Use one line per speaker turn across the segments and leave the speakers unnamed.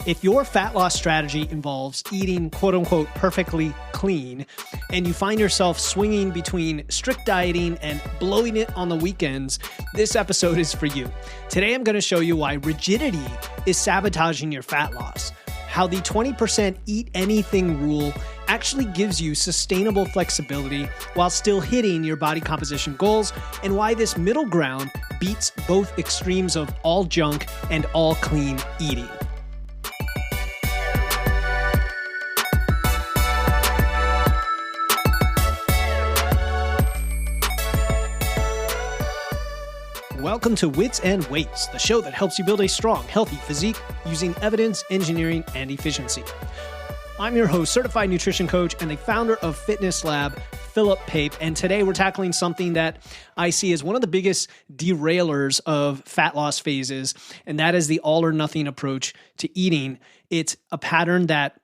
If your fat loss strategy involves eating quote unquote perfectly clean, and you find yourself swinging between strict dieting and blowing it on the weekends, this episode is for you. Today, I'm going to show you why rigidity is sabotaging your fat loss, how the 20% eat anything rule actually gives you sustainable flexibility while still hitting your body composition goals, and why this middle ground beats both extremes of all junk and all clean eating. Welcome to Wits and Weights, the show that helps you build a strong, healthy physique using evidence, engineering, and efficiency. I'm your host, certified nutrition coach, and the founder of Fitness Lab, Philip Pape, and today we're tackling something that I see as one of the biggest derailers of fat loss phases, and that is the all or nothing approach to eating. It's a pattern that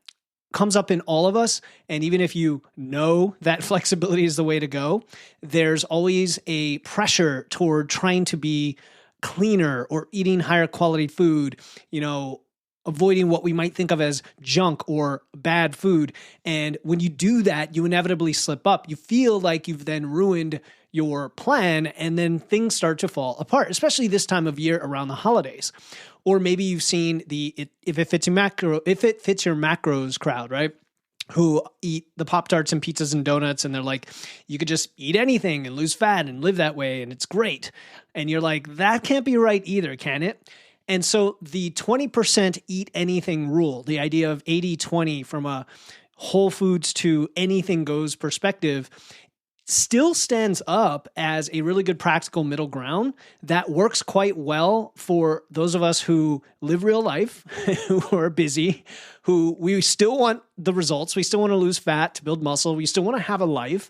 comes up in all of us, and even if you know that flexibility is the way to go, there's always a pressure toward trying to be cleaner or eating higher quality food, avoiding what we might think of as junk or bad food. And when you do that, you inevitably slip up. You feel like you've then ruined your plan, and then things start to fall apart, especially this time of year around the holidays. Or maybe you've seen if it fits your macros crowd, right? Who eat the Pop-Tarts and pizzas and donuts, and they're like, you could just eat anything and lose fat and live that way, and it's great. And you're like, that can't be right either, can it? And so the 20% eat anything rule, the idea of 80-20 from a whole foods to anything goes perspective, still stands up as a really good practical middle ground that works quite well for those of us who live real life, who are busy, who we still want the results. We still want to lose fat to build muscle. We still want to have a life.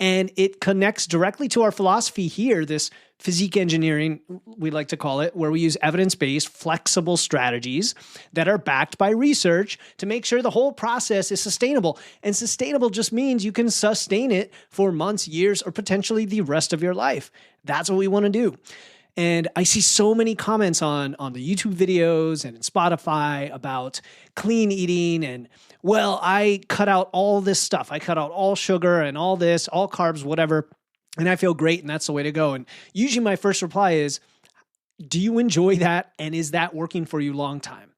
And it connects directly to our philosophy here, this physique engineering, we like to call it, where we use evidence-based, flexible strategies that are backed by research to make sure the whole process is sustainable. And sustainable just means you can sustain it for months, years, or potentially the rest of your life. That's what we want to do. And I see so many comments on the YouTube videos and in Spotify about clean eating and, well, I cut out all this stuff. I cut out all sugar and all this, all carbs, whatever, and I feel great, and that's the way to go. And usually my first reply is, do you enjoy that? And is that working for you long time?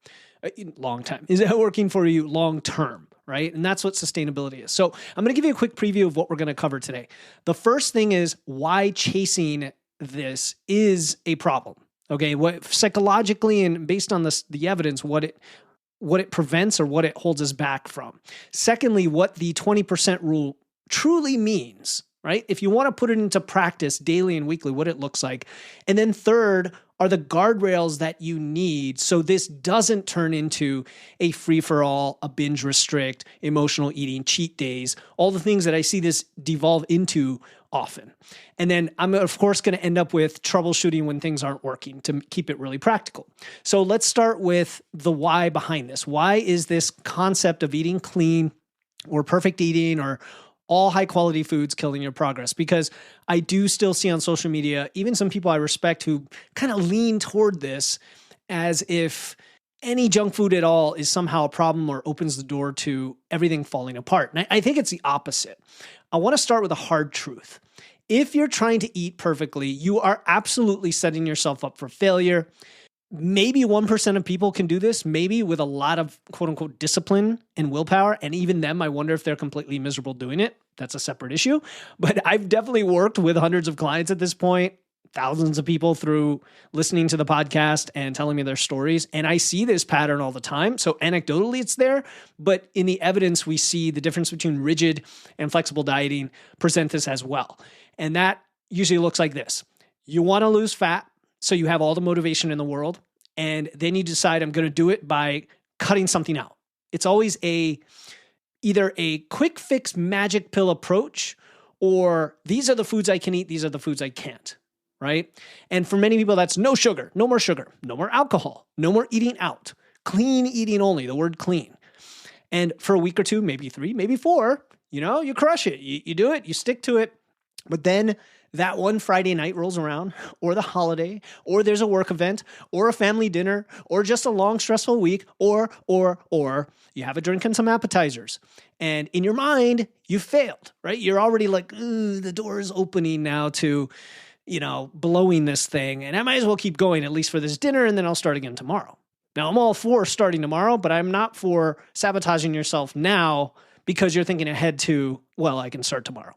Is that working for you long term? Right? And that's what sustainability is. So I'm going to give you a quick preview of what we're going to cover today. The first thing is why chasing this is a problem. Okay, what psychologically and based on the evidence, what it prevents or what it holds us back from. Secondly, what the 20% rule truly means, right? If you want to put it into practice daily and weekly, what it looks like. And then third are the guardrails that you need so this doesn't turn into a free-for-all, a binge restrict, emotional eating, cheat days, all the things that I see this devolve into often. And then I'm, of course, going to end up with troubleshooting when things aren't working to keep it really practical. So let's start with the why behind this. Why is this concept of eating clean or perfect eating or all high quality foods killing your progress? Because I do still see on social media, even some people I respect who kind of lean toward this as if any junk food at all is somehow a problem or opens the door to everything falling apart. And I think it's the opposite. I want to start with a hard truth. If you're trying to eat perfectly, you are absolutely setting yourself up for failure. Maybe 1% of people can do this, maybe with a lot of quote unquote discipline and willpower. And even them, I wonder if they're completely miserable doing it. That's a separate issue. But I've definitely worked with hundreds of clients at this point, thousands of people through listening to the podcast and telling me their stories. And I see this pattern all the time. So anecdotally, it's there. But in the evidence, we see the difference between rigid and flexible dieting present this as well. And that usually looks like this. You want to lose fat, so you have all the motivation in the world. And then you decide, I'm going to do it by cutting something out. It's always either a quick fix magic pill approach, or these are the foods I can eat, these are the foods I can't. Right? And for many people, that's no sugar, no more alcohol, no more eating out, clean eating only, the word clean. And for a week or two, maybe 3, maybe 4, you crush it. You do it, you stick to it. But then that one Friday night rolls around, or the holiday, or there's a work event, or a family dinner, or just a long, stressful week, or you have a drink and some appetizers. And in your mind, you failed, right? You're already like, ooh, the door is opening now to, blowing this thing. And I might as well keep going, at least for this dinner, and then I'll start again tomorrow. Now, I'm all for starting tomorrow, but I'm not for sabotaging yourself now because you're thinking ahead to, well, I can start tomorrow.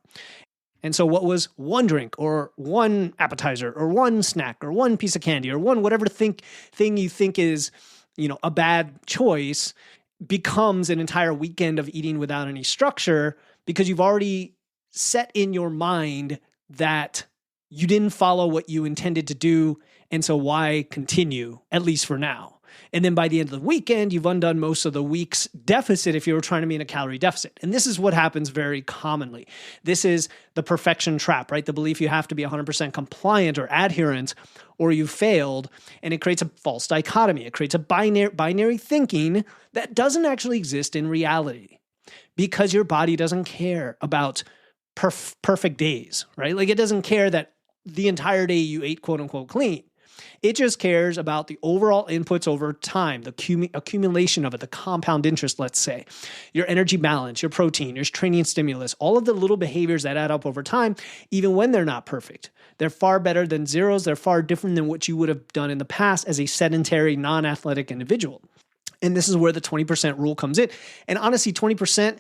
And so what was one drink or one appetizer or one snack or one piece of candy or one whatever thing you think is, a bad choice becomes an entire weekend of eating without any structure because you've already set in your mind that you didn't follow what you intended to do. And so why continue, at least for now? And then by the end of the weekend, you've undone most of the week's deficit if you were trying to be in a calorie deficit. And this is what happens very commonly. This is the perfection trap, right? The belief you have to be 100% compliant or adherent or you failed. And it creates a false dichotomy. It creates a binary thinking that doesn't actually exist in reality because your body doesn't care about perfect days, right? Like it doesn't care that the entire day you ate quote unquote clean. It just cares about the overall inputs over time, the accumulation of it, the compound interest, let's say, your energy balance, your protein, your training stimulus, all of the little behaviors that add up over time, even when they're not perfect. They're far better than zeros. They're far different than what you would have done in the past as a sedentary, non-athletic individual. And this is where the 20% rule comes in. And honestly, 20%,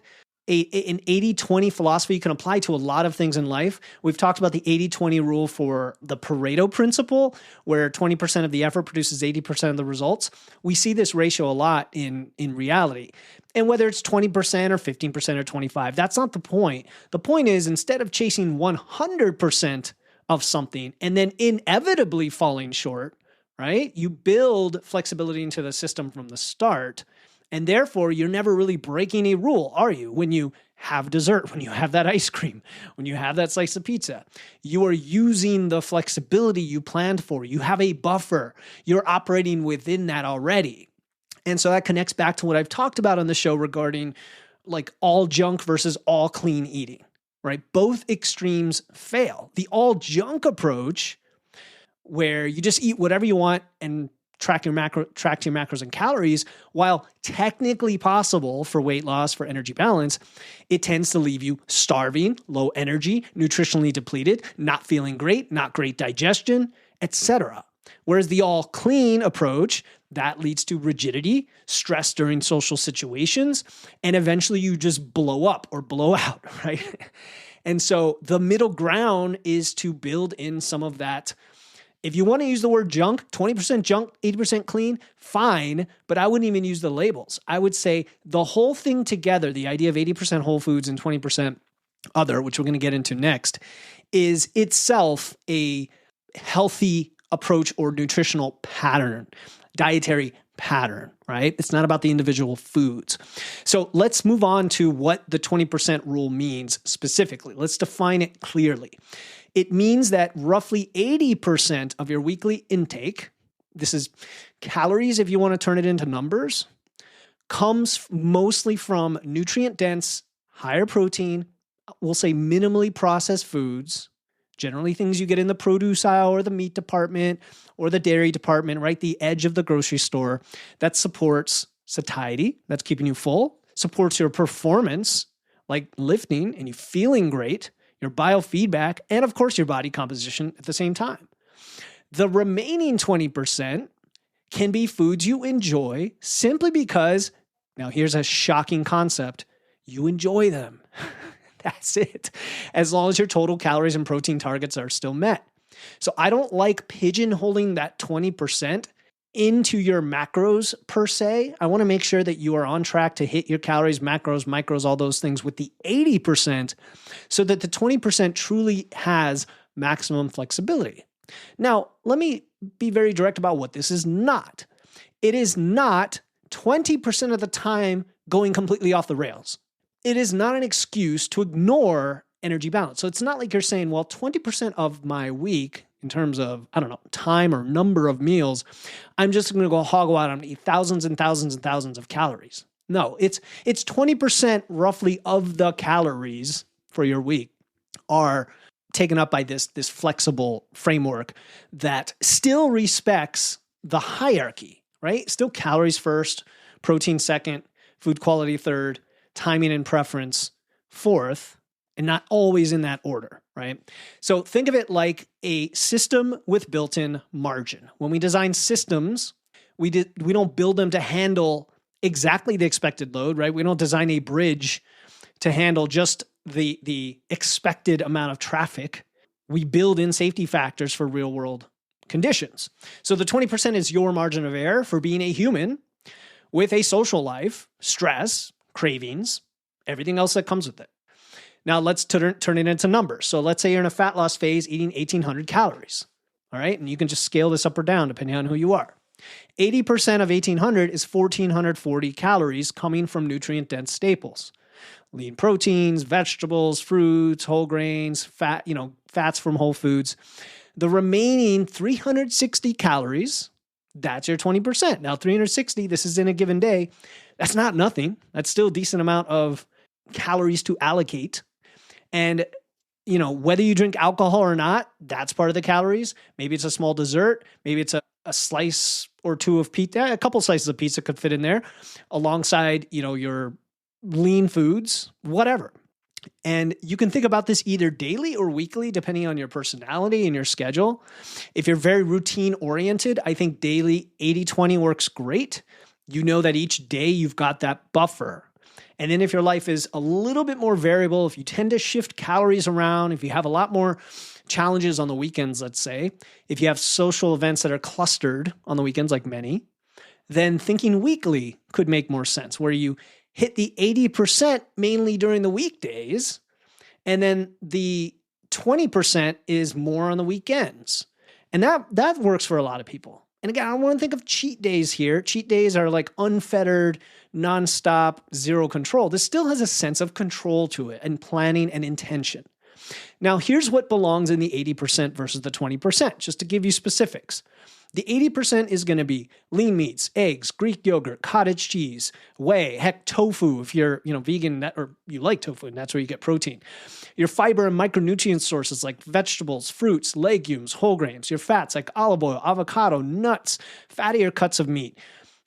an 80-20 philosophy can apply to a lot of things in life. We've talked about the 80-20 rule for the Pareto principle, where 20% of the effort produces 80% of the results. We see this ratio a lot in reality. And whether it's 20% or 15% or 25%, that's not the point. The point is, instead of chasing 100% of something and then inevitably falling short, right? You build flexibility into the system from the start. And therefore, you're never really breaking a rule, are you? When you have dessert, when you have that ice cream, when you have that slice of pizza, you are using the flexibility you planned for. You have a buffer. You're operating within that already. And so that connects back to what I've talked about on the show regarding like all junk versus all clean eating, right? Both extremes fail. The all junk approach, where you just eat whatever you want and track your macros and calories, while technically possible for weight loss, for energy balance, it tends to leave you starving, low energy, nutritionally depleted, not feeling great, not great digestion, etc. Whereas the all clean approach, that leads to rigidity, stress during social situations, and eventually you just blow up or blow out, right? And so the middle ground is to build in some of that. If you want to use the word junk, 20% junk, 80% clean, fine, but I wouldn't even use the labels. I would say the whole thing together, the idea of 80% whole foods and 20% other, which we're going to get into next, is itself a healthy approach or nutritional pattern, dietary pattern, right? It's not about the individual foods. So let's move on to what the 20% rule means specifically. Let's define it clearly. It means that roughly 80% of your weekly intake, this is calories if you want to turn it into numbers, comes mostly from nutrient-dense, higher protein, we'll say minimally processed foods, generally things you get in the produce aisle or the meat department or the dairy department, right? The edge of the grocery store that supports satiety, that's keeping you full, supports your performance, like lifting and you feeling great, your biofeedback, and of course your body composition at the same time. The remaining 20% can be foods you enjoy simply because, now here's a shocking concept, you enjoy them. That's it. As long as your total calories and protein targets are still met. So I don't like pigeonholing that 20% into your macros per se. I want to make sure that you are on track to hit your calories, macros, micros, all those things with the 80% so that the 20% truly has maximum flexibility. Now, let me be very direct about what this is not. It is not 20% of the time going completely off the rails. It is not an excuse to ignore energy balance. So it's not like you're saying, well, 20% of my week in terms of, time or number of meals, I'm just going to go hog wild and eat thousands and thousands and thousands of calories. No, it's 20% roughly of the calories for your week are taken up by this flexible framework that still respects the hierarchy, right? Still calories first, protein second, food quality third, timing and preference fourth, and not always in that order, right? So think of it like a system with built-in margin. When we design systems, we don't build them to handle exactly the expected load, right? We don't design a bridge to handle just the expected amount of traffic. We build in safety factors for real world conditions. So the 20% is your margin of error for being a human with a social life, stress, cravings, everything else that comes with it. Now let's turn it into numbers. So let's say you're in a fat loss phase eating 1,800 calories, all right? And you can just scale this up or down depending on who you are. 80% of 1,800 is 1,440 calories coming from nutrient-dense staples. Lean proteins, vegetables, fruits, whole grains, fats from whole foods. The remaining 360 calories, that's your 20%. Now 360, this is in a given day. That's not nothing. That's still a decent amount of calories to allocate. And, whether you drink alcohol or not, that's part of the calories. Maybe it's a small dessert. Maybe it's a slice or two of pizza. A couple slices of pizza could fit in there alongside, your lean foods, whatever. And you can think about this either daily or weekly, depending on your personality and your schedule. If you're very routine oriented, I think daily 80-20 works great. You know that each day you've got that buffer. And then if your life is a little bit more variable, if you tend to shift calories around, if you have a lot more challenges on the weekends, let's say, if you have social events that are clustered on the weekends, like many, then thinking weekly could make more sense, where you hit the 80% mainly during the weekdays, and then the 20% is more on the weekends. And that works for a lot of people. And again, I don't want to think of cheat days here. Cheat days are like unfettered, nonstop, zero control. This still has a sense of control to it and planning and intention. Now, here's what belongs in the 80% versus the 20%, just to give you specifics. The 80% is going to be lean meats, eggs, Greek yogurt, cottage cheese, whey, heck, tofu if you're vegan or you like tofu and that's where you get protein. Your fiber and micronutrient sources like vegetables, fruits, legumes, whole grains. Your fats like olive oil, avocado, nuts, fattier cuts of meat.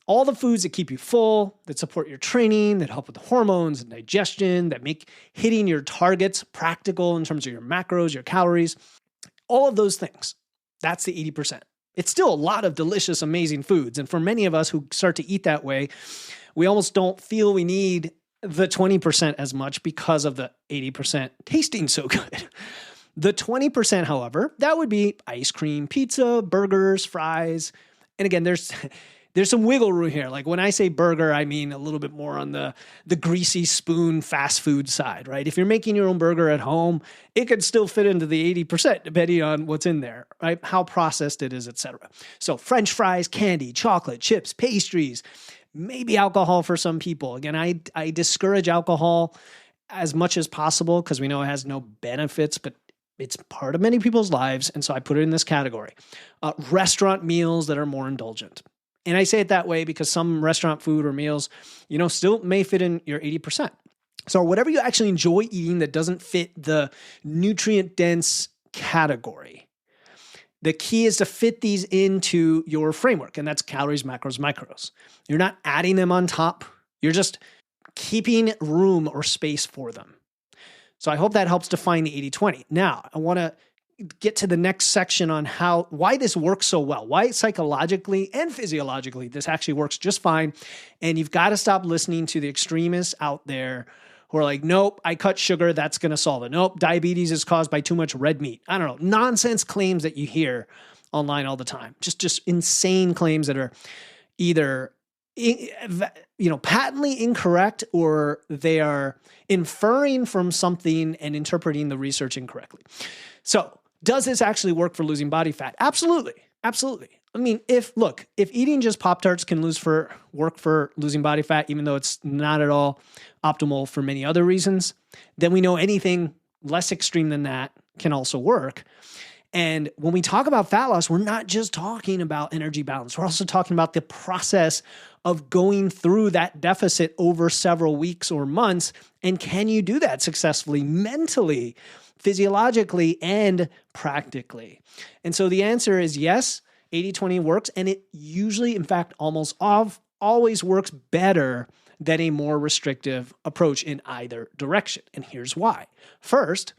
All the foods that keep you full, that support your training, that help with the hormones and digestion, that make hitting your targets practical in terms of your macros, your calories, all of those things. That's the 80%. It's still a lot of delicious, amazing foods. And for many of us who start to eat that way, we almost don't feel we need the 20% as much because of the 80% tasting so good. The 20%, however, that would be ice cream, pizza, burgers, fries. And again, there's some wiggle room here. Like when I say burger, I mean a little bit more on the greasy spoon fast food side, right? If you're making your own burger at home, it could still fit into the 80% depending on what's in there, right? How processed it is, etc. So French fries, candy, chocolate, chips, pastries, maybe alcohol for some people. Again, I discourage alcohol as much as possible because we know it has no benefits, but it's part of many people's lives. And so I put it in this category. Restaurant meals that are more indulgent. And I say it that way because some restaurant food or meals, still may fit in your 80%. So whatever you actually enjoy eating that doesn't fit the nutrient-dense category, the key is to fit these into your framework, and that's calories, macros, micros. You're not adding them on top. You're just keeping room or space for them. So I hope that helps define the 80-20. Now, I want to get to the next section on why this works so well, why psychologically and physiologically this actually works just fine. And you've got to stop listening to the extremists out there who are like, nope, I cut sugar, that's going to solve it. Nope, diabetes is caused by too much red meat. I don't know, nonsense claims that you hear online all the time. Just insane claims that are either patently incorrect or they are inferring from something and interpreting the research incorrectly. So, does this actually work for losing body fat? Absolutely. Absolutely. I mean, if eating just Pop-Tarts can work for losing body fat, even though it's not at all optimal for many other reasons, then we know anything less extreme than that can also work. And when we talk about fat loss, we're not just talking about energy balance. We're also talking about the process of going through that deficit over several weeks or months. And can you do that successfully mentally physiologically and practically. And so the answer is yes, 80-20 works, and it usually, in fact, almost always works better than a more restrictive approach in either direction. And here's why. First,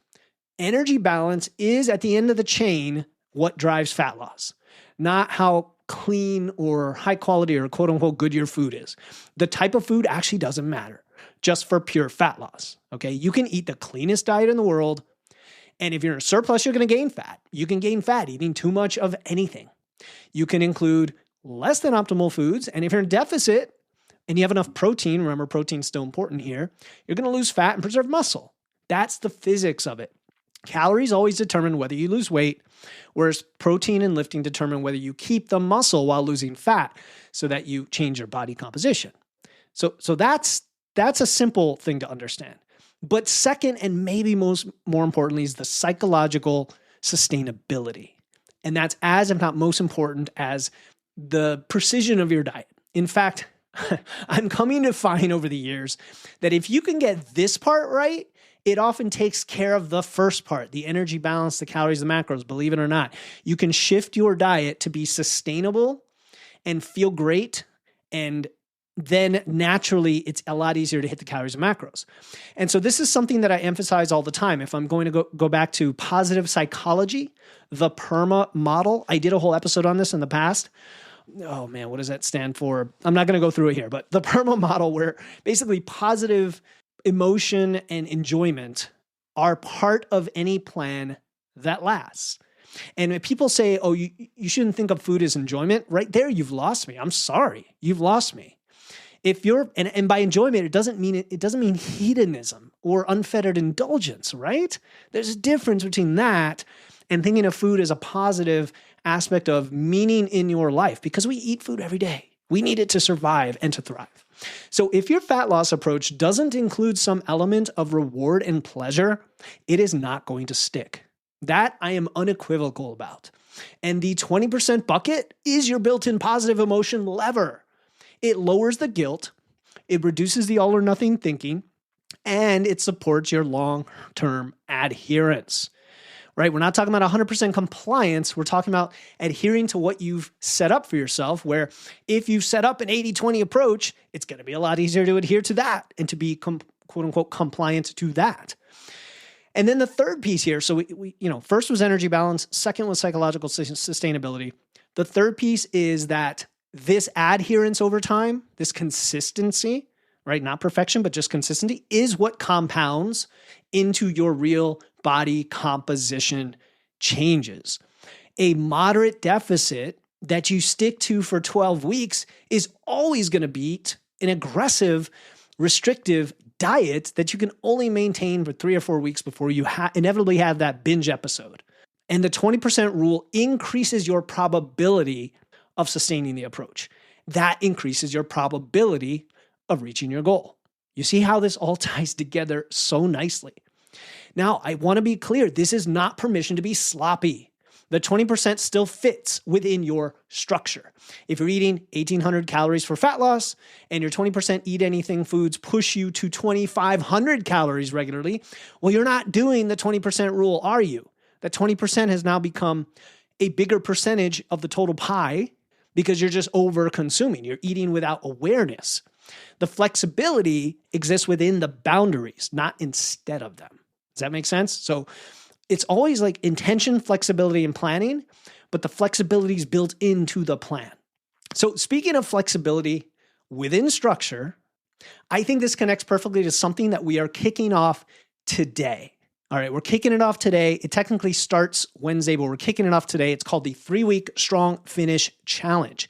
energy balance is at the end of the chain what drives fat loss, not how clean or high quality or quote unquote good your food is. The type of food actually doesn't matter just for pure fat loss. Okay. You can eat the cleanest diet in the world. And if you're in a surplus, you're going to gain fat. You can gain fat eating too much of anything. You can include less than optimal foods. And if you're in deficit and you have enough protein, remember protein's still important here, you're going to lose fat and preserve muscle. That's the physics of it. Calories always determine whether you lose weight, whereas protein and lifting determine whether you keep the muscle while losing fat so that you change your body composition. So that's a simple thing to understand. But second, and maybe more importantly, is the psychological sustainability. And that's as, if not most important, as the precision of your diet. In fact, I'm coming to find over the years that if you can get this part right, it often takes care of the first part, the energy balance, the calories, the macros, believe it or not. You can shift your diet to be sustainable and feel great, and then naturally it's a lot easier to hit the calories and macros. And so this is something that I emphasize all the time. If I'm going to go back to positive psychology, the PERMA model, I did a whole episode on this in the past. Oh man, what does that stand for? I'm not going to go through it here, but the PERMA model, where basically positive emotion and enjoyment are part of any plan that lasts. And if people say, oh, you shouldn't think of food as enjoyment, right there, you've lost me. I'm sorry. You've lost me. If you're, and by enjoyment, it doesn't mean hedonism or unfettered indulgence, right? There's a difference between that and thinking of food as a positive aspect of meaning in your life, because we eat food every day. We need it to survive and to thrive. So if your fat loss approach doesn't include some element of reward and pleasure, it is not going to stick. That I am unequivocal about. And the 20% bucket is your built-in positive emotion lever. It lowers the guilt, it reduces the all or nothing thinking, and it supports your long-term adherence. Right? We're not talking about 100% compliance. We're talking about adhering to what you've set up for yourself, where if you've set up an 80-20 approach, it's going to be a lot easier to adhere to that and to be quote unquote compliant to that. And then the third piece here, so we first was energy balance, second was psychological sustainability. The third piece is that this adherence over time, this consistency, right? Not perfection, but just consistency, is what compounds into your real body composition changes. A moderate deficit that you stick to for 12 weeks is always going to beat an aggressive, restrictive diet that you can only maintain for 3 or 4 weeks before you inevitably have that binge episode. And the 20% rule increases your probability of sustaining the approach. That increases your probability of reaching your goal. You see how this all ties together so nicely. Now, I want to be clear, this is not permission to be sloppy. The 20% still fits within your structure. If you're eating 1,800 calories for fat loss and your 20% eat anything foods push you to 2,500 calories regularly, well, you're not doing the 20% rule, are you? That 20% has now become a bigger percentage of the total pie because you're just over consuming. You're eating without awareness. The flexibility exists within the boundaries, not instead of them. Does that make sense? So it's always like intention, flexibility, and planning, but the flexibility is built into the plan. So speaking of flexibility within structure, I think this connects perfectly to something that we are kicking off today. All right, we're kicking it off today. It technically starts Wednesday, but we're kicking it off today. It's called the 3-Week Strong Finish Challenge.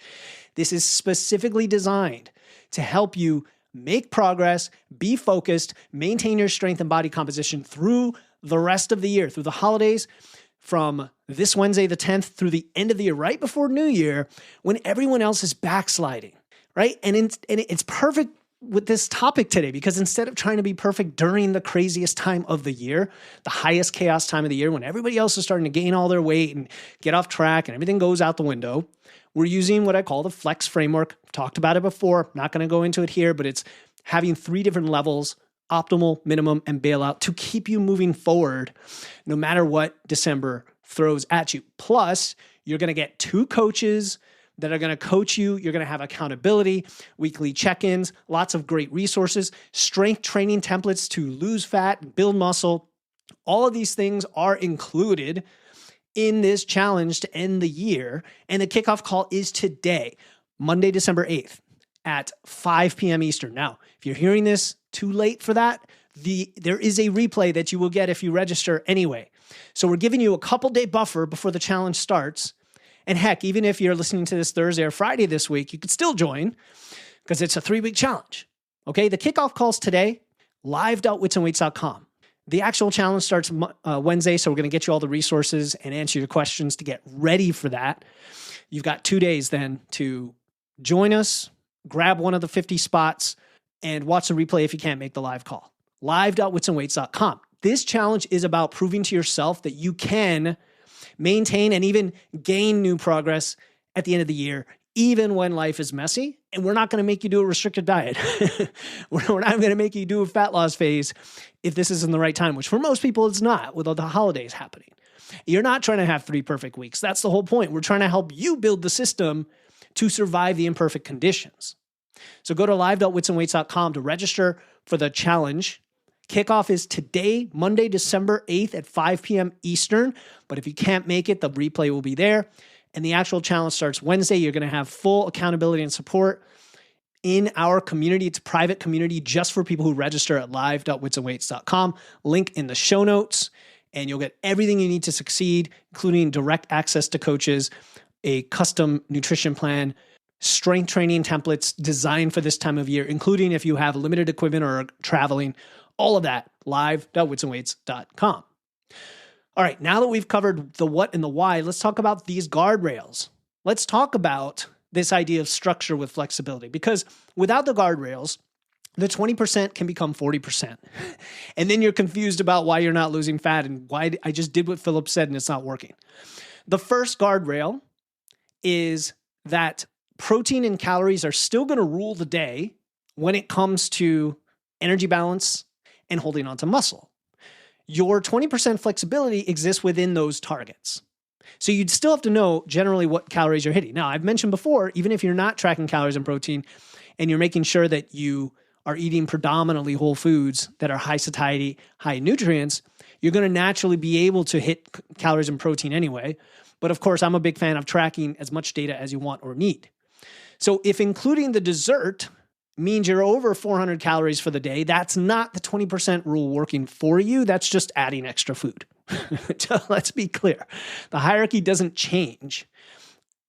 This is specifically designed to help you make progress, be focused, maintain your strength and body composition through the rest of the year, through the holidays, from this Wednesday, the 10th, through the end of the year, right before New Year, when everyone else is backsliding, right? And it's perfect with this topic today, because instead of trying to be perfect during the craziest time of the year, the highest chaos time of the year, when everybody else is starting to gain all their weight and get off track and everything goes out the window, we're using what I call the flex framework. I've talked about it before. I'm not going to go into it here, but it's having 3 different levels optimal, minimum, and bailout to keep you moving forward no matter what December throws at you. Plus, you're going to get 2 coaches that are going to coach you. You're going to have accountability, weekly check-ins, lots of great resources, strength training templates to lose fat, build muscle. All of these things are included in this challenge to end the year. And the kickoff call is today, Monday, December 8th at 5 p.m. Eastern. Now, if you're hearing this too late for that, there is a replay that you will get if you register anyway. So we're giving you a couple-day buffer before the challenge starts. And heck, even if you're listening to this Thursday or Friday this week, you could still join because it's a 3-week challenge. Okay, the kickoff call's today, live.witsandweights.com. The actual challenge starts Wednesday, so we're going to get you all the resources and answer your questions to get ready for that. You've got 2 days then to join us, grab one of the 50 spots, and watch the replay if you can't make the live call. live.witsandweights.com. This challenge is about proving to yourself that you can maintain and even gain new progress at the end of the year, even when life is messy. And we're not going to make you do a restricted diet. We're not going to make you do a fat loss phase if this isn't the right time, which for most people it's not with all the holidays happening. You're not trying to have 3 perfect weeks. That's the whole point. We're trying to help you build the system to survive the imperfect conditions. So go to live.witsandweights.com to register for the challenge. Kickoff is today, Monday, December 8th at 5 p.m. Eastern. But if you can't make it, the replay will be there. And the actual challenge starts Wednesday. You're going to have full accountability and support in our community. It's a private community just for people who register at live.witsandweights.com. Link in the show notes. And you'll get everything you need to succeed, including direct access to coaches, a custom nutrition plan, strength training templates designed for this time of year, including if you have limited equipment or are traveling, all of that, live.witsandweights.com. All right, now that we've covered the what and the why, let's talk about these guardrails. Let's talk about this idea of structure with flexibility, because without the guardrails, the 20% can become 40%. And then you're confused about why you're not losing fat and why I just did what Philip said and it's not working. The first guardrail is that protein and calories are still going to rule the day when it comes to energy balance and holding on to muscle. Your 20% flexibility exists within those targets. So you'd still have to know generally what calories you're hitting. Now, I've mentioned before, even if you're not tracking calories and protein and you're making sure that you are eating predominantly whole foods that are high satiety, high in nutrients, you're going to naturally be able to hit calories and protein anyway. But of course, I'm a big fan of tracking as much data as you want or need. So if including the dessert means you're over 400 calories for the day, that's not the 20% rule working for you. That's just adding extra food. So let's be clear. The hierarchy doesn't change.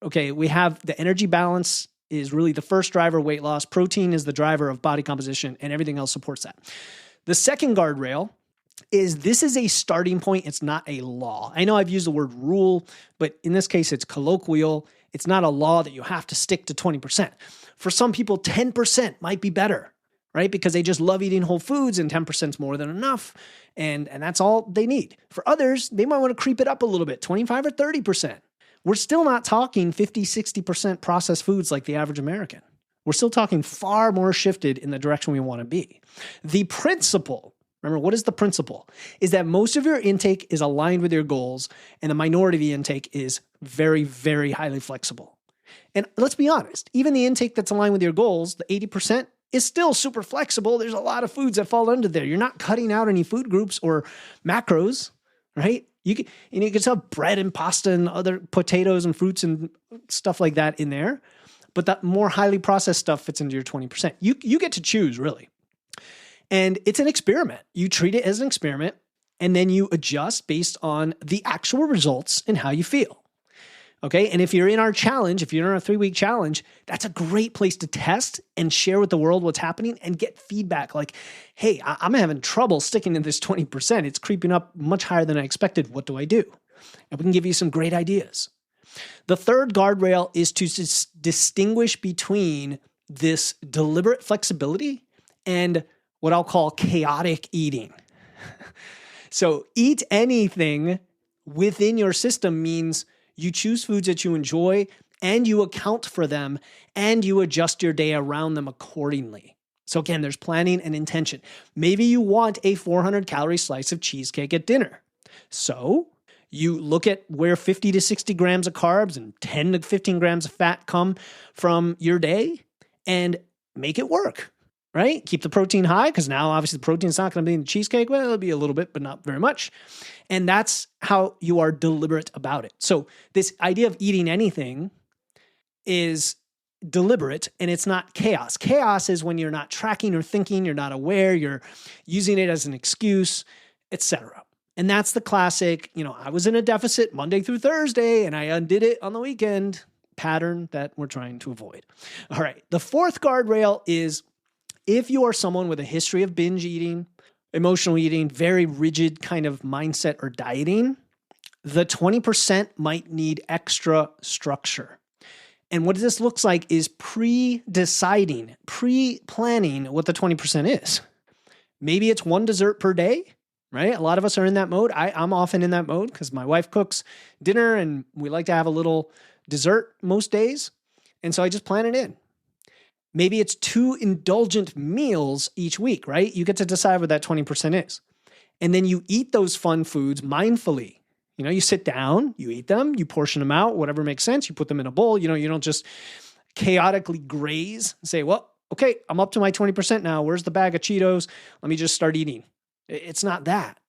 Okay, we have the energy balance is really the first driver of weight loss. Protein is the driver of body composition, and everything else supports that. The second guardrail is this is a starting point. It's not a law. I know I've used the word rule, but in this case, it's colloquial. It's not a law that you have to stick to 20%. For some people, 10% might be better, right? Because they just love eating whole foods and 10% is more than enough. And that's all they need. For others, they might want to creep it up a little bit, 25 or 30%. We're still not talking 50, 60% processed foods like the average American. We're still talking far more shifted in the direction we want to be. The principle, remember, what is the principle? Is that most of your intake is aligned with your goals and the minority of the intake is very, very highly flexible. And let's be honest, even the intake that's aligned with your goals, the 80%, is still super flexible. There's a lot of foods that fall under there. You're not cutting out any food groups or macros, right? You can have bread and pasta and other potatoes and fruits and stuff like that in there. But that more highly processed stuff fits into your 20%. You get to choose, really. And it's an experiment. You treat it as an experiment, and then you adjust based on the actual results and how you feel. Okay, and if you're in our challenge, if you're in our 3-week challenge, that's a great place to test and share with the world what's happening and get feedback like, hey, I'm having trouble sticking to this 20%. It's creeping up much higher than I expected. What do I do? And we can give you some great ideas. The third guardrail is to distinguish between this deliberate flexibility and what I'll call chaotic eating. So eat anything within your system means you choose foods that you enjoy and you account for them and you adjust your day around them accordingly. So again, there's planning and intention. Maybe you want a 400 calorie slice of cheesecake at dinner. So you look at where 50 to 60 grams of carbs and 10 to 15 grams of fat come from your day and make it work, right? Keep the protein high because now obviously the protein's not going to be in the cheesecake. Well, it'll be a little bit, but not very much. And that's how you are deliberate about it. So this idea of eating anything is deliberate and it's not chaos. Chaos is when you're not tracking or thinking, you're not aware, you're using it as an excuse, etc. And that's the classic, I was in a deficit Monday through Thursday and I undid it on the weekend pattern that we're trying to avoid. All right. The fourth guardrail is if you are someone with a history of binge eating, emotional eating, very rigid kind of mindset or dieting, the 20% might need extra structure. And what this looks like is pre-deciding, pre-planning what the 20% is. Maybe it's one dessert per day, right? A lot of us are in that mode. I'm often in that mode because my wife cooks dinner and we like to have a little dessert most days. And so I just plan it in. Maybe it's 2 indulgent meals each week, right? You get to decide what that 20% is. And then you eat those fun foods mindfully. You sit down, you eat them, you portion them out, whatever makes sense. You put them in a bowl. You don't just chaotically graze and say, well, okay, I'm up to my 20% now. Where's the bag of Cheetos? Let me just start eating. It's not that.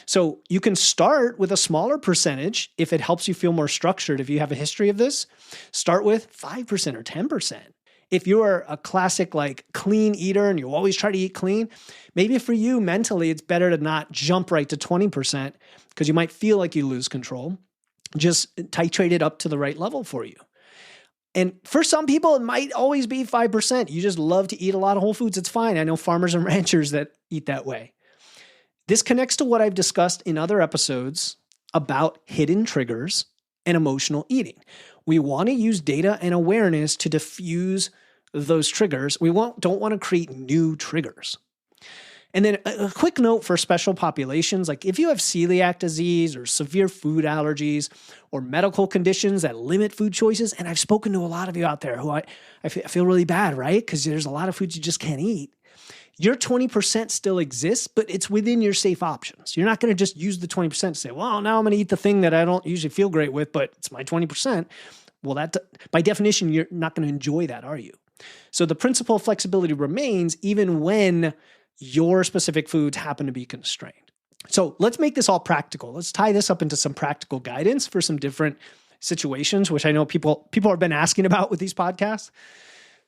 So you can start with a smaller percentage if it helps you feel more structured. If you have a history of this, start with 5% or 10%. If you are a classic clean eater and you always try to eat clean, maybe for you mentally, it's better to not jump right to 20% because you might feel like you lose control. Just titrate it up to the right level for you. And for some people, it might always be 5%. You just love to eat a lot of whole foods. It's fine. I know farmers and ranchers that eat that way. This connects to what I've discussed in other episodes about hidden triggers and emotional eating. We want to use data and awareness to diffuse those triggers. We don't want to create new triggers. And then a quick note for special populations, like if you have celiac disease or severe food allergies or medical conditions that limit food choices, and I've spoken to a lot of you out there who I feel really bad, right? Because there's a lot of foods you just can't eat. Your 20% still exists, but it's within your safe options. You're not going to just use the 20% to say, well, now I'm going to eat the thing that I don't usually feel great with, but it's my 20%. Well, that by definition, you're not going to enjoy that, are you? So the principle of flexibility remains even when your specific foods happen to be constrained. So let's make this all practical. Let's tie this up into some practical guidance for some different situations, which I know people have been asking about with these podcasts.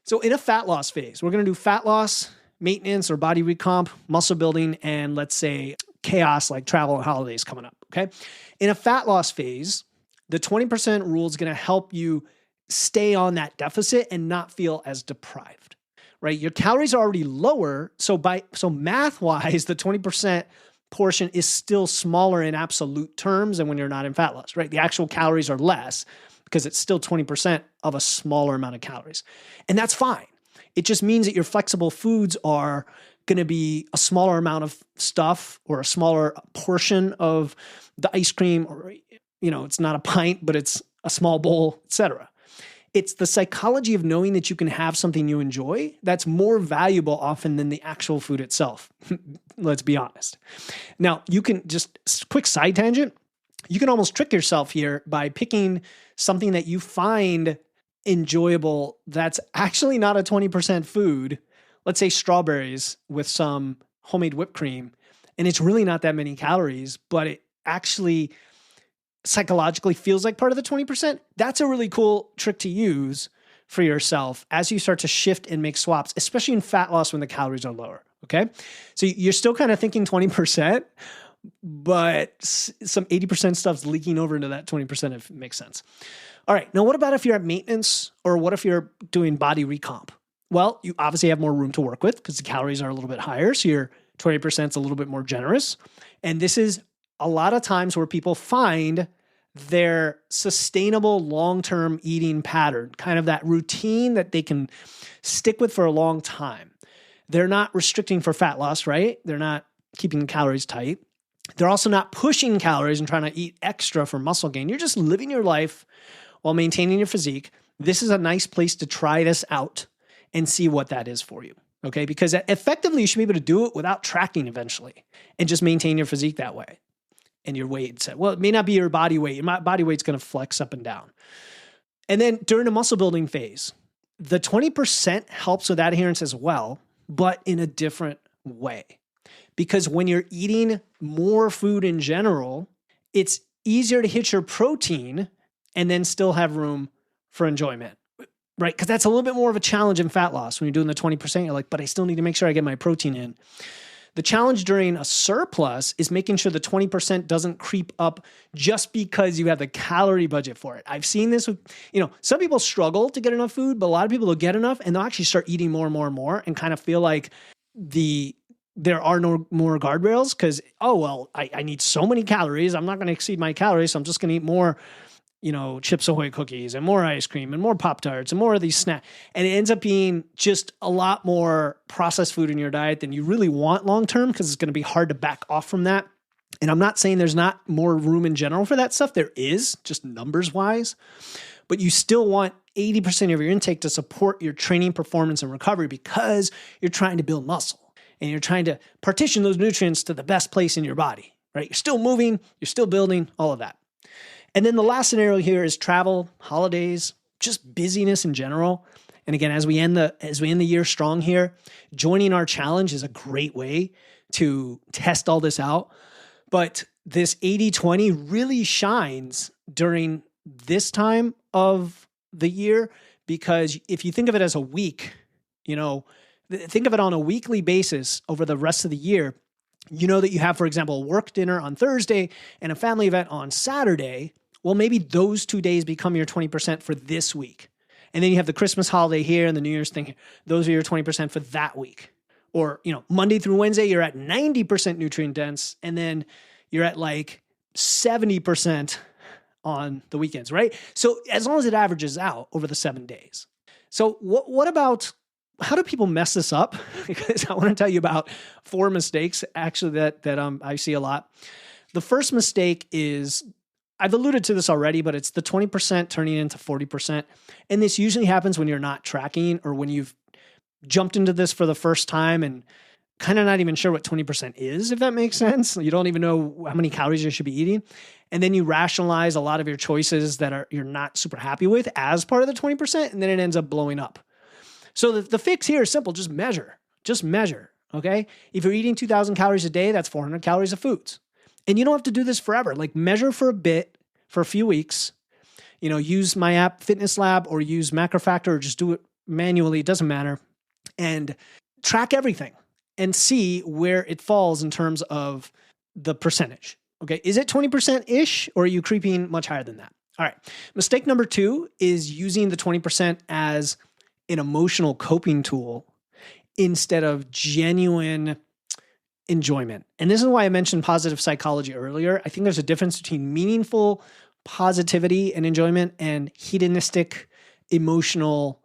So in a fat loss phase, we're going to do fat loss, maintenance or body recomp, muscle building, and let's say chaos like travel and holidays coming up, okay? In a fat loss phase, the 20% rule is going to help you stay on that deficit and not feel as deprived, right? Your calories are already lower, so math-wise, the 20% portion is still smaller in absolute terms than when you're not in fat loss, right? The actual calories are less because it's still 20% of a smaller amount of calories. And that's fine. It just means that your flexible foods are going to be a smaller amount of stuff or a smaller portion of the ice cream, or, it's not a pint, but it's a small bowl, etc. It's the psychology of knowing that you can have something you enjoy that's more valuable often than the actual food itself. Let's be honest. Now, you can just quick side tangent. You can almost trick yourself here by picking something that you find enjoyable that's actually not a 20% food. Let's say strawberries with some homemade whipped cream, and it's really not that many calories, but it actually psychologically feels like part of the 20%. That's a really cool trick to use for yourself as you start to shift and make swaps, especially in fat loss when the calories are lower, okay? So you're still kind of thinking 20%, but some 80% stuff's leaking over into that 20% if it makes sense. All right, now what about if you're at maintenance, or what if you're doing body recomp? Well, you obviously have more room to work with because the calories are a little bit higher, so your 20% is a little bit more generous. And this is a lot of times where people find their sustainable long-term eating pattern, kind of that routine that they can stick with for a long time. They're not restricting for fat loss, right? They're not keeping the calories tight. They're also not pushing calories and trying to eat extra for muscle gain. You're just living your life while maintaining your physique. This is a nice place to try this out and see what that is for you, Okay, because effectively you should be able to do it without tracking eventually and just maintain your physique that way and your weight. Well, it may not be your body weight. Your body weight's going to flex up and down. And then during the muscle building phase, the 20% helps with adherence as well, but in a different way. Because when you're eating more food in general, it's easier to hit your protein and then still have room for enjoyment. Right? Because that's a little bit more of a challenge in fat loss. When you're doing the 20%, you're like, but I still need to make sure I get my protein in. The challenge during a surplus is making sure the 20% doesn't creep up just because you have the calorie budget for it. I've seen this with, some people struggle to get enough food, but a lot of people will get enough and they'll actually start eating more and more and more and kind of feel like there are no more guardrails because, I need so many calories. I'm not going to exceed my calories, so I'm just going to eat more Chips Ahoy cookies and more ice cream and more Pop-Tarts and more of these snacks. And it ends up being just a lot more processed food in your diet than you really want long-term because it's going to be hard to back off from that. And I'm not saying there's not more room in general for that stuff. There is, just numbers-wise. But you still want 80% of your intake to support your training, performance, and recovery because you're trying to build muscle and you're trying to partition those nutrients to the best place in your body, right? You're still moving, you're still building, all of that. And then the last scenario here is travel, holidays, just busyness in general. And again, as we end the year strong here, joining our challenge is a great way to test all this out. But this 80-20 really shines during this time of the year because if you think of it as a week, think of it on a weekly basis over the rest of the year. You know that you have, for example, a work dinner on Thursday and a family event on Saturday. Well, maybe those 2 days become your 20% for this week. And then you have the Christmas holiday here and the New Year's thing here. Those are your 20% for that week. Or, Monday through Wednesday, you're at 90% nutrient dense. And then you're at like 70% on the weekends, right? So as long as it averages out over the 7 days. So what about, how do people mess this up? Because I want to tell you about 4 mistakes actually that I see a lot. The first mistake is, I've alluded to this already, but it's the 20% turning into 40%. And this usually happens when you're not tracking or when you've jumped into this for the first time and kind of not even sure what 20% is, if that makes sense. You don't even know how many calories you should be eating. And then you rationalize a lot of your choices that you're not super happy with as part of the 20%, and then it ends up blowing up. So the fix here is simple. Just measure. Okay? If you're eating 2,000 calories a day, that's 400 calories of foods. And you don't have to do this forever. Like measure for a bit, for a few weeks, use my app Fitness Lab or use MacroFactor or just do it manually. It doesn't matter. And track everything and see where it falls in terms of the percentage. Okay. Is it 20%-ish or are you creeping much higher than that? All right. Mistake number 2 is using the 20% as an emotional coping tool instead of genuine enjoyment. And this is why I mentioned positive psychology earlier. I think there's a difference between meaningful positivity and enjoyment and hedonistic emotional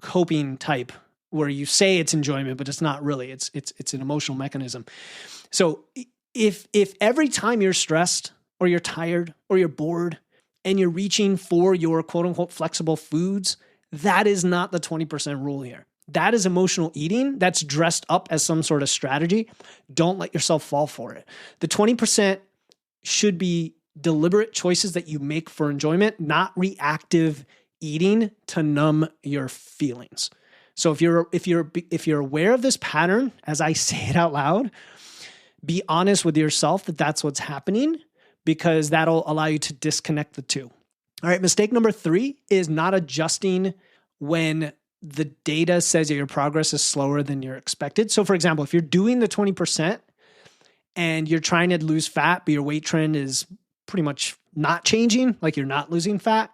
coping type where you say it's enjoyment, but it's not really. It's an emotional mechanism. So if every time you're stressed or you're tired or you're bored and you're reaching for your quote unquote flexible foods, that is not the 20% rule here. That is emotional eating. That's dressed up as some sort of strategy. Don't let yourself fall for it. The 20% should be deliberate choices that you make for enjoyment, not reactive eating to numb your feelings. So if you're aware of this pattern, as I say it out loud, be honest with yourself that that's what's happening because that'll allow you to disconnect the two. All right, mistake number 3 is not adjusting when the data says that your progress is slower than you're expected. So for example, if you're doing the 20% and you're trying to lose fat, but your weight trend is pretty much not changing, like you're not losing fat,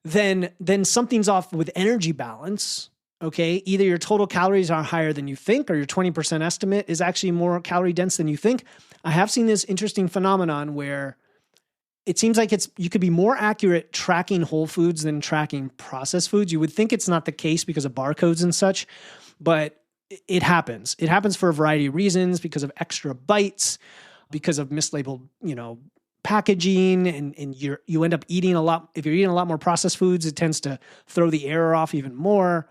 then something's off with energy balance. Okay. Either your total calories are higher than you think, or your 20% estimate is actually more calorie dense than you think. I have seen this interesting phenomenon where it seems like you could be more accurate tracking whole foods than tracking processed foods. You would think it's not the case because of barcodes and such, but it happens. It happens for a variety of reasons, because of extra bites, because of mislabeled, packaging, and you end up eating a lot. If you're eating a lot more processed foods, it tends to throw the error off even more.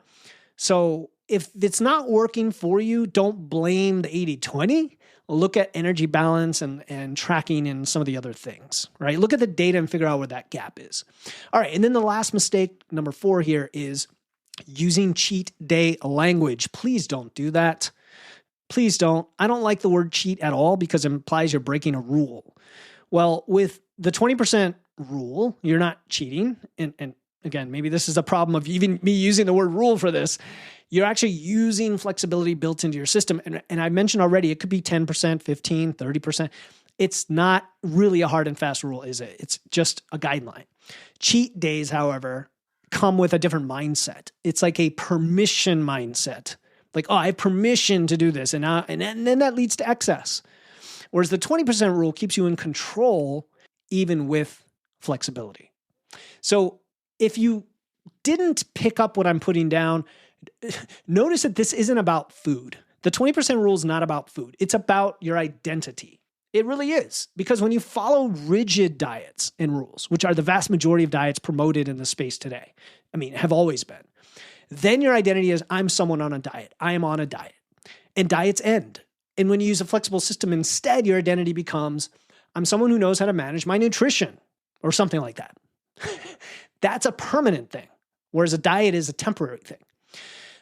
So if it's not working for you, don't blame the 80-20. Look at energy balance and tracking and some of the other things, right? Look at the data and figure out where that gap is. All right, and then the last mistake, number 4 here, is using cheat day language. Please don't do that. Please don't. I don't like the word cheat at all because it implies you're breaking a rule. Well, with the 20% rule, you're not cheating. And again, maybe this is a problem of even me using the word rule for this. You're actually using flexibility built into your system. And I mentioned already, it could be 10%, 15, 30%. It's not really a hard and fast rule, is it? It's just a guideline. Cheat days, however, come with a different mindset. It's like a permission mindset. Like, oh, I have permission to do this. And then that leads to excess. Whereas the 20% rule keeps you in control even with flexibility. So if you didn't pick up what I'm putting down, notice that this isn't about food. The 20% rule is not about food. It's about your identity. It really is. Because when you follow rigid diets and rules, which are the vast majority of diets promoted in the space today, have always been, then your identity is, I'm someone on a diet. I am on a diet. And diets end. And when you use a flexible system instead, your identity becomes, I'm someone who knows how to manage my nutrition or something like that. That's a permanent thing, whereas a diet is a temporary thing.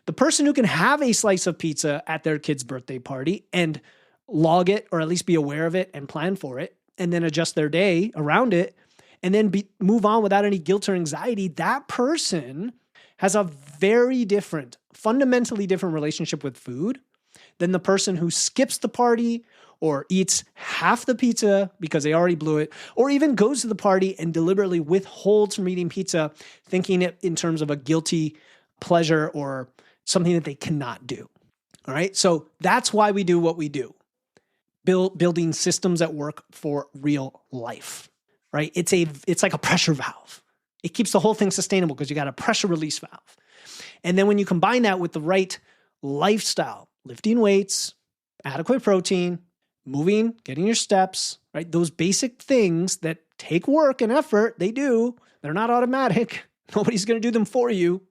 The person who can have a slice of pizza at their kid's birthday party and log it, or at least be aware of it and plan for it, and then adjust their day around it, and then move on without any guilt or anxiety, that person has a very different, fundamentally different relationship with food than the person who skips the party or eats half the pizza because they already blew it, or even goes to the party and deliberately withholds from eating pizza, thinking it in terms of a guilty pleasure or something that they cannot do. All right. So that's why we do what we do. Building systems that work for real life, right? It's like a pressure valve. It keeps the whole thing sustainable because you got a pressure release valve. And then when you combine that with the right lifestyle, lifting weights, adequate protein, moving, getting your steps, right? Those basic things that take work and effort, they do. They're not automatic. Nobody's going to do them for you.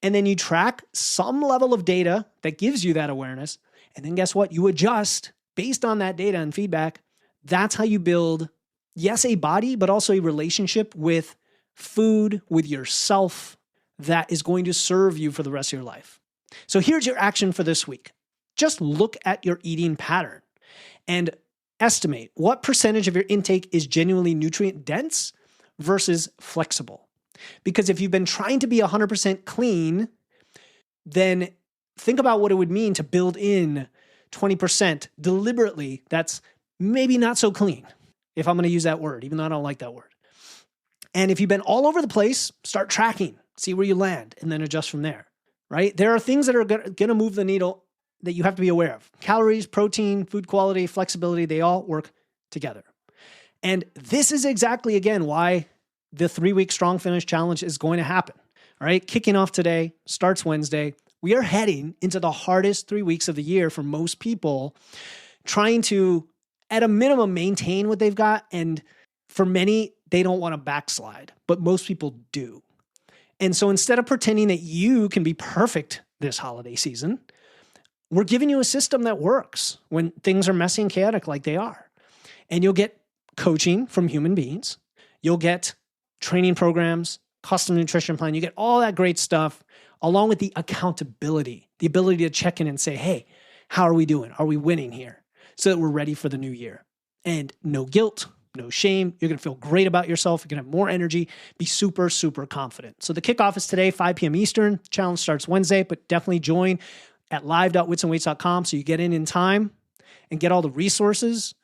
And then you track some level of data that gives you that awareness. And then guess what? You adjust based on that data and feedback. That's how you build, yes, a body, but also a relationship with food, with yourself that is going to serve you for the rest of your life. So here's your action for this week. Just look at your eating pattern and estimate what percentage of your intake is genuinely nutrient dense versus flexible. Because if you've been trying to be 100% clean, then think about what it would mean to build in 20% deliberately that's maybe not so clean, if I'm going to use that word, even though I don't like that word. And if you've been all over the place, start tracking, see where you land, and then adjust from there, right? There are things that are going to move the needle that you have to be aware of. Calories, protein, food quality, flexibility, they all work together. And this is exactly, again, why the 3-week Strong Finish Challenge is going to happen. All right, kicking off today, starts Wednesday. We are heading into the hardest 3 weeks of the year for most people, trying to, at a minimum, maintain what they've got. And for many, they don't want to backslide, but most people do. And so instead of pretending that you can be perfect this holiday season, we're giving you a system that works when things are messy and chaotic like they are. And you'll get coaching from human beings. You'll get training programs, custom nutrition plan. You get all that great stuff along with the accountability, the ability to check in and say, hey, how are we doing? Are we winning here? So that we're ready for the new year. And no guilt, no shame. You're going to feel great about yourself. You're going to have more energy, be super, super confident. So the kickoff is today, 5 p.m. Eastern. Challenge starts Wednesday, but definitely join at live.witsandweights.com so you get in time and get all the resources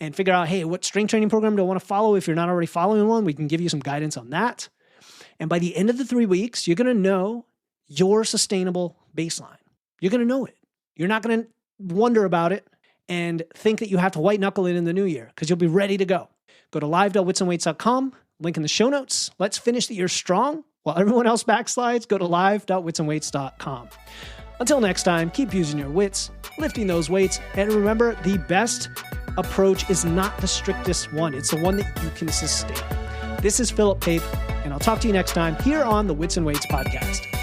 and figure out, hey, what strength training program do I want to follow? If you're not already following one, we can give you some guidance on that. And by the end of the 3 weeks, you're going to know your sustainable baseline. You're going to know it. You're not going to wonder about it and think that you have to white knuckle it in the new year because you'll be ready to go. Go to live.witsandweights.com, link in the show notes. Let's finish the year strong while everyone else backslides. Go to live.witsandweights.com. Until next time, keep using your wits, lifting those weights, and remember, the best approach is not the strictest one. It's the one that you can sustain. This is Philip Pape, and I'll talk to you next time here on the Wits and Weights podcast.